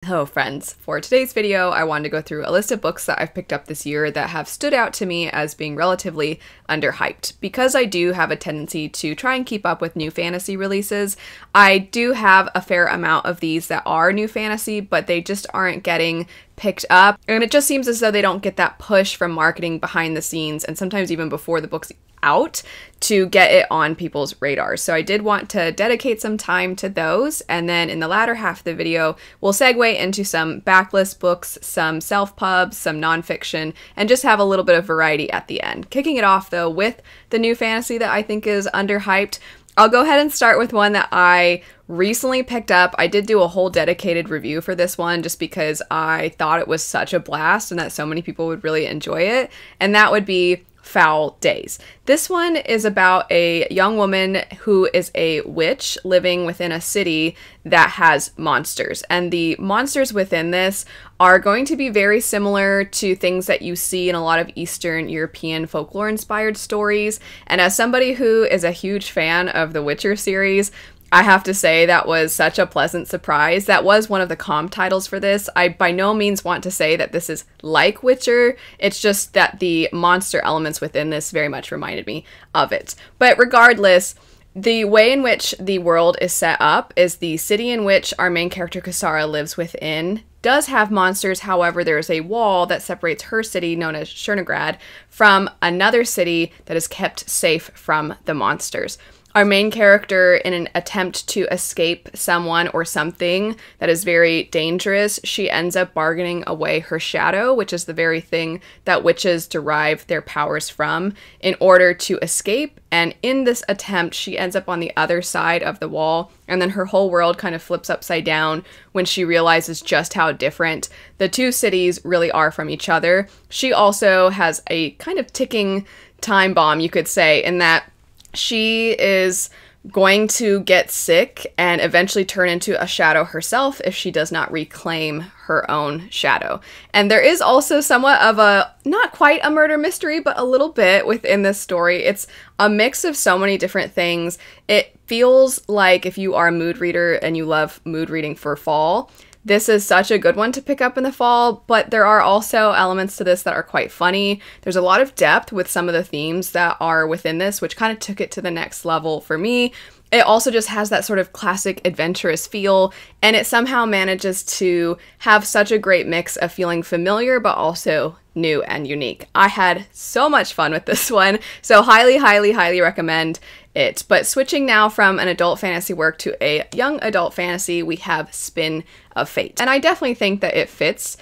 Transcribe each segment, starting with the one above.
Hello friends, for today's video I wanted to go through a list of books that I've picked up this year that have stood out to me as being relatively underhyped. Because I do have a tendency to try and keep up with new fantasy releases, I do have a fair amount of these that are new fantasy, but they just aren't getting picked up, and it just seems as though they don't get that push from marketing behind the scenes and sometimes even before the book's out to get it on people's radars. So I did want to dedicate some time to those, and then in the latter half of the video we'll segue into some backlist books, some self-pubs, some nonfiction, and just have a little bit of variety at the end. Kicking it off though with the new fantasy that I think is underhyped, I'll go ahead and start with one that I recently picked up. I did do a whole dedicated review for this one just because I thought it was such a blast and that so many people would really enjoy it, and that would be Foul Days. This one is about a young woman who is a witch living within a city that has monsters, and the monsters within this are going to be very similar to things that you see in a lot of Eastern European folklore inspired stories. And as somebody who is a huge fan of the Witcher series, I have to say that was such a pleasant surprise. That was one of the comp titles for this. I by no means want to say that this is like Witcher. It's just that the monster elements within this very much reminded me of it. But regardless, the way in which the world is set up is the city in which our main character Kisara lives within does have monsters. However, there is a wall that separates her city, known as Chernigrad, from another city that is kept safe from the monsters. Our main character, in an attempt to escape someone or something that is very dangerous, she ends up bargaining away her shadow, which is the very thing that witches derive their powers from, in order to escape. And in this attempt, she ends up on the other side of the wall, and then her whole world kind of flips upside down when she realizes just how different the two cities really are from each other. She also has a kind of ticking time bomb, you could say, in that she is going to get sick and eventually turn into a shadow herself if she does not reclaim her own shadow. And there is also somewhat of a, not quite a murder mystery, but a little bit within this story. It's a mix of so many different things. It feels like if you are a mood reader and you love mood reading for fall, this is such a good one to pick up in the fall, but there are also elements to this that are quite funny. There's a lot of depth with some of the themes that are within this, which kind of took it to the next level for me. It also just has that sort of classic adventurous feel, and it somehow manages to have such a great mix of feeling familiar but also new and unique. I had so much fun with this one, so highly, highly, highly recommend it. But switching now from an adult fantasy work to a young adult fantasy, we have Spin of Fate. And I definitely think that it fits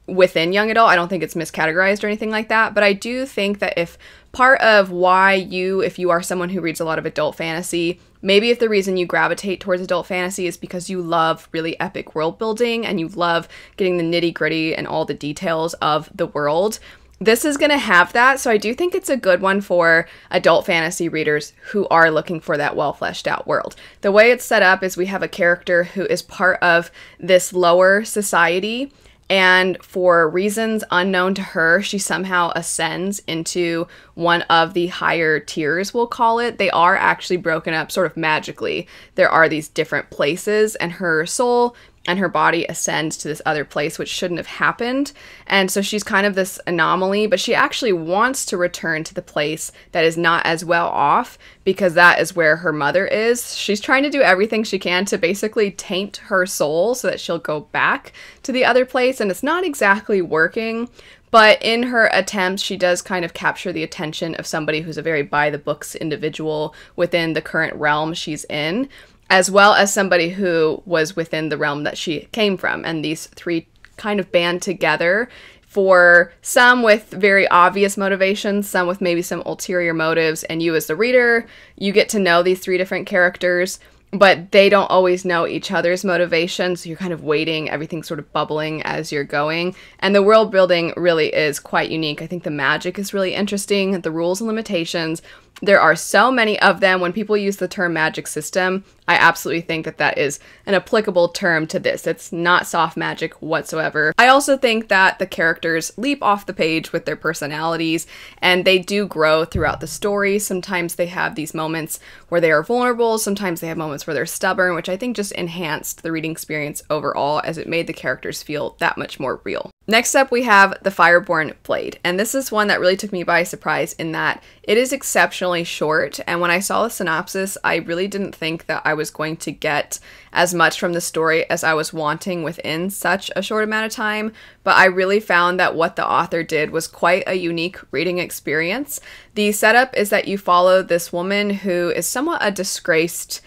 within young adult. I don't think it's miscategorized or anything like that, but I do think that if part of why if you are someone who reads a lot of adult fantasy, maybe if the reason you gravitate towards adult fantasy is because you love really epic world building and you love getting the nitty gritty and all the details of the world, this is going to have that. So I do think it's a good one for adult fantasy readers who are looking for that well fleshed out world. The way it's set up is we have a character who is part of this lower society, and for reasons unknown to her, she somehow ascends into one of the higher tiers, we'll call it. They are actually broken up sort of magically. There are these different places, and her soul and her body ascends to this other place, which shouldn't have happened. And so she's kind of this anomaly, but she actually wants to return to the place that is not as well off because that is where her mother is. She's trying to do everything she can to basically taint her soul so that she'll go back to the other place, and it's not exactly working. But in her attempts, she does kind of capture the attention of somebody who's a very by-the-books individual within the current realm she's in, as well as somebody who was within the realm that she came from. And these three kind of band together, for some with very obvious motivations, some with maybe some ulterior motives, and you as the reader, you get to know these three different characters, but they don't always know each other's motivations, so you're kind of waiting, everything's sort of bubbling as you're going. And the world building really is quite unique. I think the magic is really interesting, the rules and limitations There are so many of them. When people use the term magic system, I absolutely think that that is an applicable term to this. It's not soft magic whatsoever. I also think that the characters leap off the page with their personalities, and they do grow throughout the story. Sometimes they have these moments where they are vulnerable, sometimes they have moments where they're stubborn, which I think just enhanced the reading experience overall, as it made the characters feel that much more real. Next up, we have The Fireborn Blade, and this is one that really took me by surprise in that it is exceptionally short, and when I saw the synopsis, I really didn't think that I was going to get as much from the story as I was wanting within such a short amount of time, but I really found that what the author did was quite a unique reading experience. The setup is that you follow this woman who is somewhat a disgraced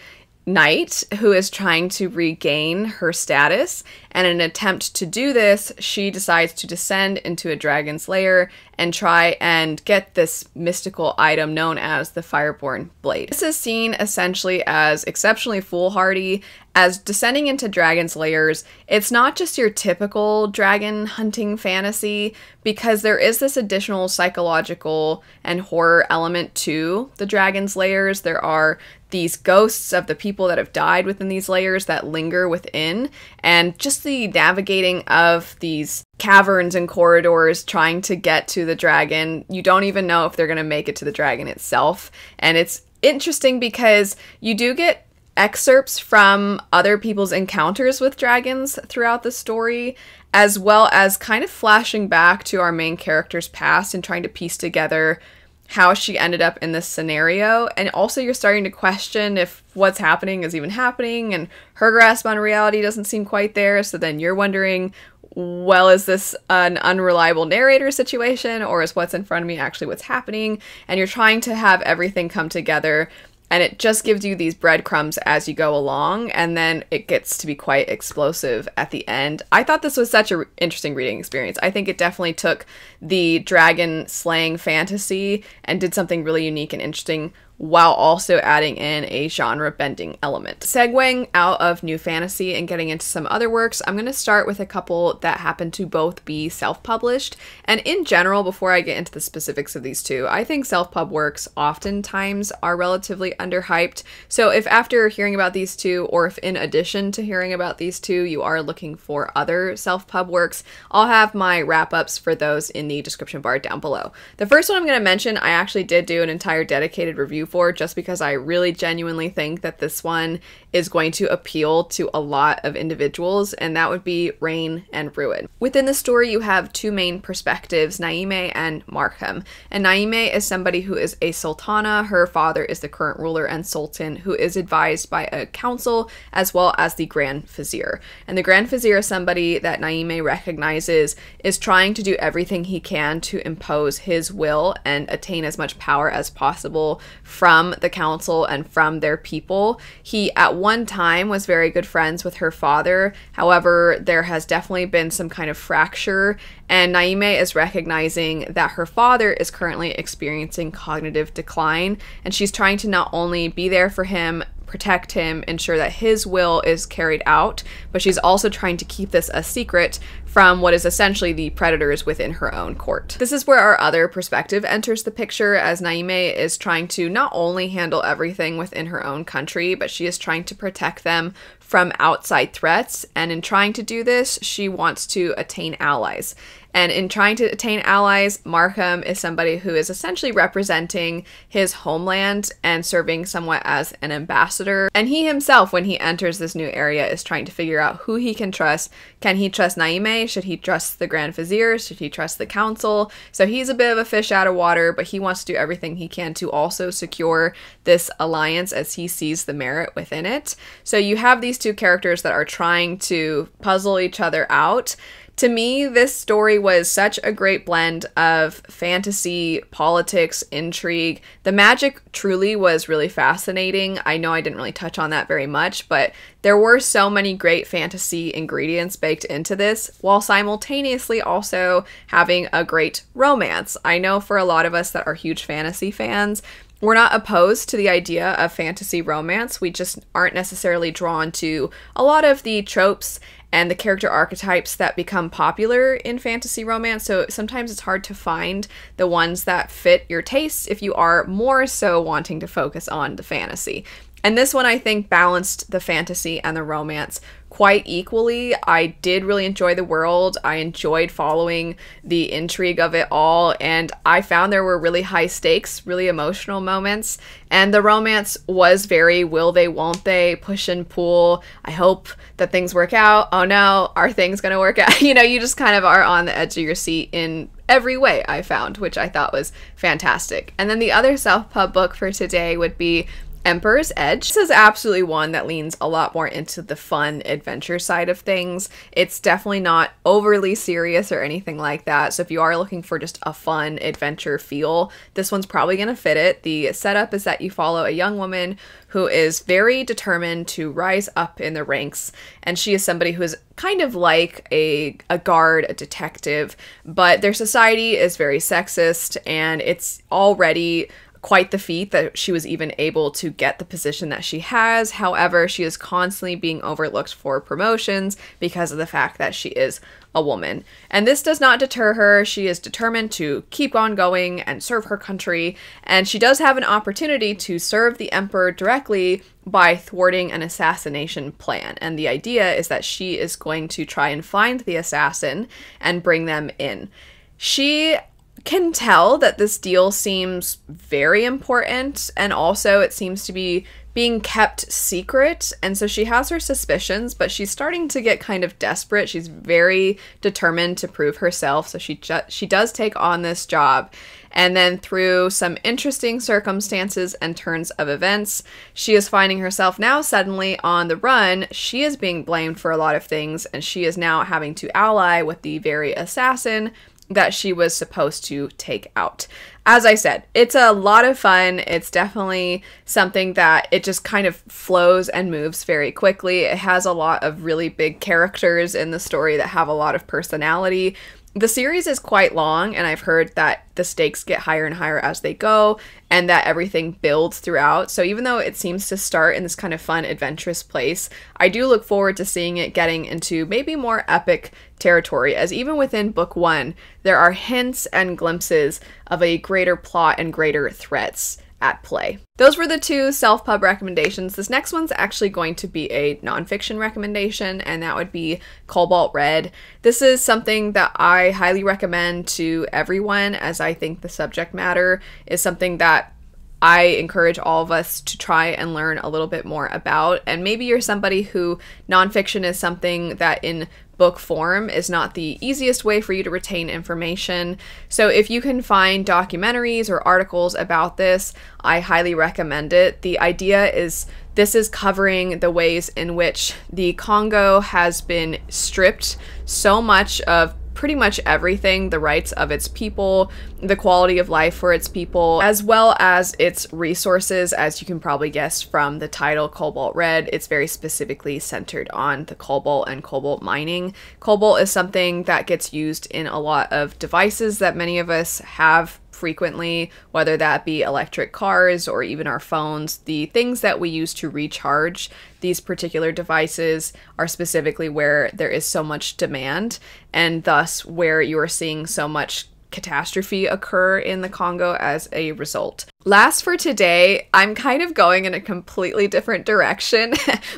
knight who is trying to regain her status, and in an attempt to do this, she decides to descend into a dragon's lair and try and get this mystical item known as the Fireborn Blade. This is seen essentially as exceptionally foolhardy, as descending into dragons' lairs, it's not just your typical dragon hunting fantasy, because there is this additional psychological and horror element to the dragon's lairs. There are these ghosts of the people that have died within these layers that linger within, and just the navigating of these caverns and corridors trying to get to the dragon. You don't even know if they're going to make it to the dragon itself, and it's interesting because you do get excerpts from other people's encounters with dragons throughout the story, as well as kind of flashing back to our main character's past and trying to piece together how she ended up in this scenario. And also you're starting to question if what's happening is even happening, and her grasp on reality doesn't seem quite there, so then you're wondering, well, is this an unreliable narrator situation, or is what's in front of me actually what's happening? And you're trying to have everything come together, and it just gives you these breadcrumbs as you go along, and then it gets to be quite explosive at the end. I thought this was such an interesting reading experience. I think it definitely took the dragon slaying fantasy and did something really unique and interesting, while also adding in a genre-bending element. Segueing out of new fantasy and getting into some other works, I'm going to start with a couple that happen to both be self-published. And in general, before I get into the specifics of these two, I think self-pub works oftentimes are relatively underhyped. So if after hearing about these two, or if in addition to hearing about these two, you are looking for other self-pub works, I'll have my wrap-ups for those in the description bar down below. The first one I'm going to mention, I actually did do an entire dedicated review for, just because I really genuinely think that this one is going to appeal to a lot of individuals, and that would be Reign and Ruin. Within the story, you have two main perspectives, Naime and Markham. And Naime is somebody who is a sultana. Her father is the current ruler and sultan, who is advised by a council as well as the Grand Vizier. And the Grand Vizier is somebody that Naime recognizes is trying to do everything he can to impose his will and attain as much power as possible from the council and from their people. He at one time was very good friends with her father. However, there has definitely been some kind of fracture, and Naime is recognizing that her father is currently experiencing cognitive decline, and she's trying to not only be there for him, protect him, ensure that his will is carried out, but she's also trying to keep this a secret from what is essentially the predators within her own court. This is where our other perspective enters the picture, as Naime is trying to not only handle everything within her own country, but she is trying to protect them from outside threats, and in trying to do this, she wants to attain allies. And in trying to attain allies, Markham is somebody who is essentially representing his homeland and serving somewhat as an ambassador. And he himself, when he enters this new area, is trying to figure out who he can trust. Can he trust Naime? Should he trust the Grand Vizier? Should he trust the council? So he's a bit of a fish out of water, but he wants to do everything he can to also secure this alliance, as he sees the merit within it. So you have these two characters that are trying to puzzle each other out. To me, this story was such a great blend of fantasy, politics, intrigue. The magic truly was really fascinating. I know I didn't really touch on that very much, but there were so many great fantasy ingredients baked into this, while simultaneously also having a great romance. I know for a lot of us that are huge fantasy fans, We're not opposed to the idea of fantasy romance. We just aren't necessarily drawn to a lot of the tropes and the character archetypes that become popular in fantasy romance. So sometimes it's hard to find the ones that fit your tastes if you are more so wanting to focus on the fantasy. And this one, I think, balanced the fantasy and the romance quite equally. I did really enjoy the world. I enjoyed following the intrigue of it all, and I found there were really high stakes, really emotional moments, and the romance was very will they, won't they, push and pull. I hope that things work out. Oh no, are things gonna work out? You know, you just kind of are on the edge of your seat in every way, I found, which I thought was fantastic. And then the other self-pub book for today would be Emperor's Edge. This is absolutely one that leans a lot more into the fun adventure side of things. It's definitely not overly serious or anything like that. So if you are looking for just a fun adventure feel, this one's probably going to fit it. The setup is that you follow a young woman who is very determined to rise up in the ranks. And she is somebody who is kind of like a guard, a detective, but their society is very sexist, and it's already quite the feat that she was even able to get the position that she has. However, she is constantly being overlooked for promotions because of the fact that she is a woman. And this does not deter her. She is determined to keep on going and serve her country. And she does have an opportunity to serve the emperor directly by thwarting an assassination plan. And the idea is that she is going to try and find the assassin and bring them in. She can tell that this deal seems very important, and also it seems to be being kept secret, and so she has her suspicions, but she's starting to get kind of desperate. She's very determined to prove herself, so she does take on this job. And then through some interesting circumstances and turns of events, she is finding herself now suddenly on the run. She is being blamed for a lot of things, and she is now having to ally with the very assassin that she was supposed to take out. As I said, it's a lot of fun. It's definitely something that it just kind of flows and moves very quickly. It has a lot of really big characters in the story that have a lot of personality. The series is quite long, and I've heard that the stakes get higher and higher as they go, and that everything builds throughout. So even though it seems to start in this kind of fun, adventurous place, I do look forward to seeing it getting into maybe more epic territory, as even within book one, there are hints and glimpses of a greater plot and greater threats at play. Those were the two self-pub recommendations. This next one's actually going to be a nonfiction recommendation, and that would be Cobalt Red. This is something that I highly recommend to everyone, as I think the subject matter is something that I encourage all of us to try and learn a little bit more about. And maybe you're somebody who nonfiction is something that in book form is not the easiest way for you to retain information. So if you can find documentaries or articles about this, I highly recommend it. The idea is this is covering the ways in which the Congo has been stripped so much of pretty much everything, the rights of its people, the quality of life for its people, as well as its resources. As you can probably guess from the title, Cobalt Red, it's very specifically centered on the cobalt and cobalt mining. Cobalt is something that gets used in a lot of devices that many of us have frequently, whether that be electric cars or even our phones. The things that we use to recharge these particular devices are specifically where there is so much demand, and thus where you are seeing so much catastrophe occur in the Congo as a result. Last for today, I'm kind of going in a completely different direction,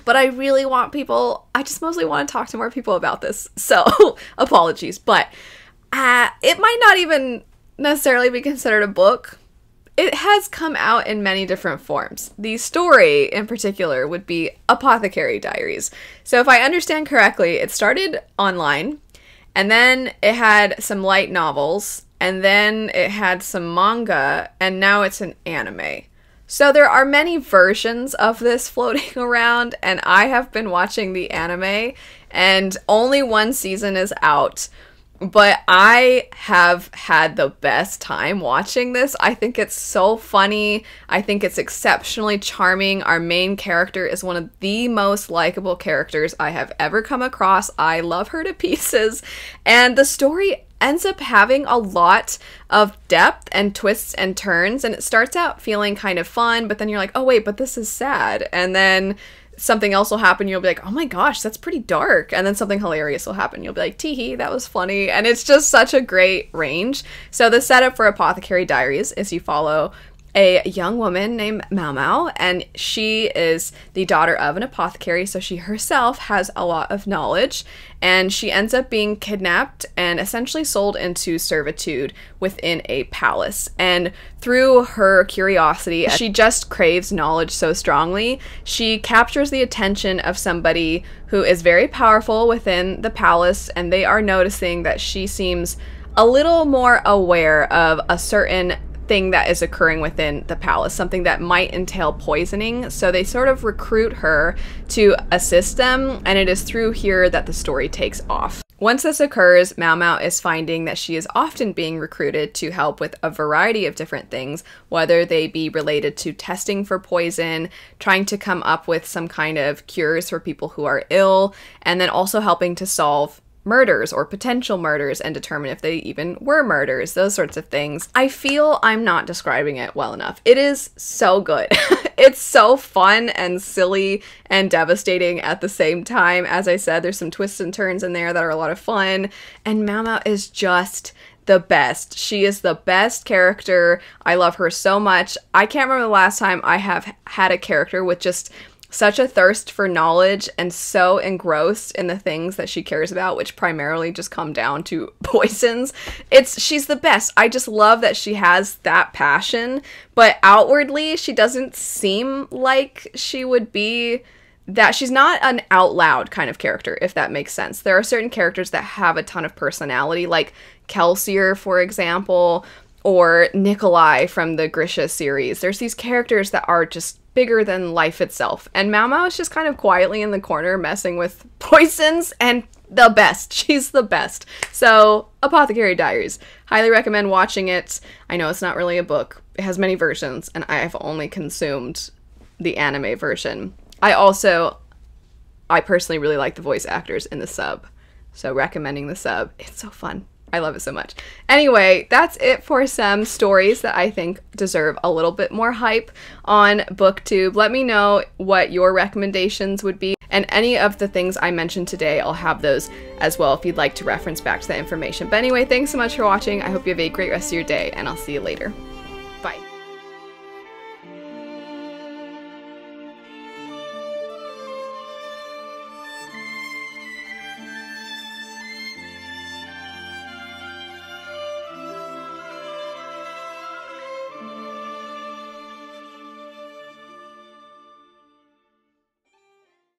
but I really want people, I just mostly want to talk to more people about this, so apologies, but it might not even necessarily be considered a book. It has come out in many different forms. The story in particular would be Apothecary Diaries. So if I understand correctly, it started online, and then it had some light novels, and then it had some manga, and now it's an anime. So there are many versions of this floating around, and I have been watching the anime, and only one season is out. But I have had the best time watching this. I think it's so funny. I think it's exceptionally charming. Our main character is one of the most likable characters I have ever come across. I love her to pieces. And the story ends up having a lot of depth and twists and turns. And it starts out feeling kind of fun, but then you're like, oh wait, but this is sad. And then something else will happen, you'll be like, oh my gosh, that's pretty dark. And then something hilarious will happen. You'll be like, tee-hee, that was funny. And it's just such a great range. So the setup for Apothecary Diaries is you follow a young woman named Mao Mao, and she is the daughter of an apothecary, so she herself has a lot of knowledge, and she ends up being kidnapped and essentially sold into servitude within a palace. And through her curiosity, she just craves knowledge so strongly, she captures the attention of somebody who is very powerful within the palace, and they are noticing that she seems a little more aware of a certain thing that is occurring within the palace, something that might entail poisoning. So they sort of recruit her to assist them, and it is through here that the story takes off. Once this occurs, Mao Mao is finding that she is often being recruited to help with a variety of different things, whether they be related to testing for poison, trying to come up with some kind of cures for people who are ill, and then also helping to solve murders or potential murders and determine if they even were murders, those sorts of things. I feel I'm not describing it well enough. It is so good. It's so fun and silly and devastating at the same time. As I said, there's some twists and turns in there that are a lot of fun, and Mao Mao is just the best. She is the best character. I love her so much. I can't remember the last time I have had a character with just such a thirst for knowledge and so engrossed in the things that she cares about, which primarily just come down to poisons. She's the best. I just love that she has that passion, but outwardly she doesn't seem like she would be that. She's not an out loud kind of character, if that makes sense. There are certain characters that have a ton of personality, like Kelsier, for example, or Nikolai from the Grisha series. There's these characters that are just bigger than life itself. And Mao Mao is just kind of quietly in the corner messing with poisons, and the best. She's the best. So, Apothecary Diaries. Highly recommend watching it. I know it's not really a book. It has many versions, and I have only consumed the anime version. I personally really like the voice actors in the sub. So, recommending the sub. It's so fun. I love it so much. Anyway, that's it for some stories that I think deserve a little bit more hype on BookTube. Let me know what your recommendations would be, and any of the things I mentioned today, I'll have those as well if you'd like to reference back to that information. But anyway, thanks so much for watching. I hope you have a great rest of your day, and I'll see you later.